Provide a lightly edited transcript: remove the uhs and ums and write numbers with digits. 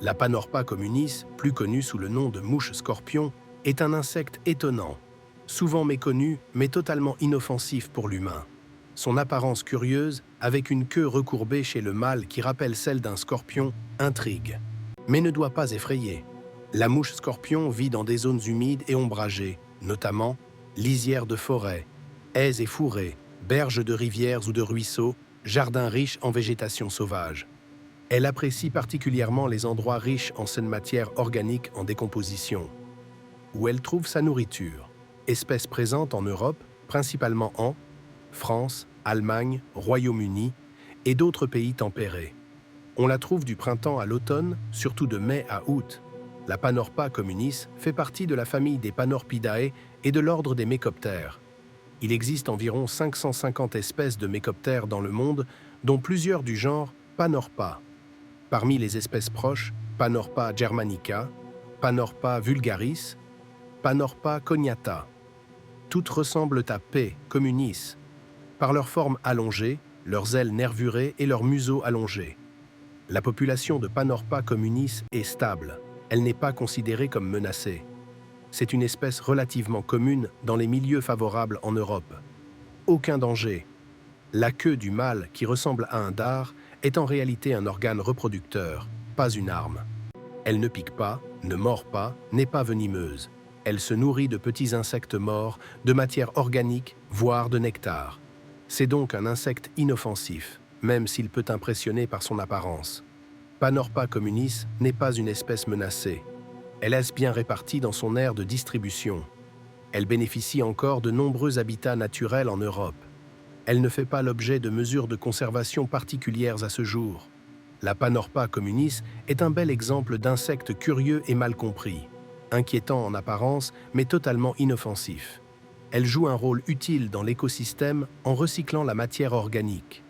La Panorpa communis, plus connue sous le nom de mouche-scorpion, est un insecte étonnant, souvent méconnu mais totalement inoffensif pour l'humain. Son apparence curieuse, avec une queue recourbée chez le mâle qui rappelle celle d'un scorpion, intrigue, mais ne doit pas effrayer. La mouche-scorpion vit dans des zones humides et ombragées, notamment lisières de forêt, haies et fourrés, berges de rivières ou de ruisseaux, jardins riches en végétation sauvage. Elle apprécie particulièrement les endroits riches en saines matières organiques en décomposition, où elle trouve sa nourriture. Espèce présente en Europe, principalement en France, Allemagne, Royaume-Uni et d'autres pays tempérés. On la trouve du printemps à l'automne, surtout de mai à août. La Panorpa communis fait partie de la famille des Panorpidae et de l'ordre des mécoptères. Il existe environ 550 espèces de mécoptères dans le monde, dont plusieurs du genre Panorpa. Parmi les espèces proches, Panorpa germanica, Panorpa vulgaris, Panorpa cognata. Toutes ressemblent à P. communis, par leur forme allongée, leurs ailes nervurées et leur museau allongé. La population de Panorpa communis est stable. Elle n'est pas considérée comme menacée. C'est une espèce relativement commune dans les milieux favorables en Europe. Aucun danger. La queue du mâle, qui ressemble à un dard, est en réalité un organe reproducteur, pas une arme. Elle ne pique pas, ne mord pas, n'est pas venimeuse. Elle se nourrit de petits insectes morts, de matière organique, voire de nectar. C'est donc un insecte inoffensif, même s'il peut impressionner par son apparence. Panorpa communis n'est pas une espèce menacée. Elle est bien répartie dans son aire de distribution. Elle bénéficie encore de nombreux habitats naturels en Europe. Elle ne fait pas l'objet de mesures de conservation particulières à ce jour. La Panorpa communis est un bel exemple d'insecte curieux et mal compris, inquiétant en apparence mais totalement inoffensif. Elle joue un rôle utile dans l'écosystème en recyclant la matière organique.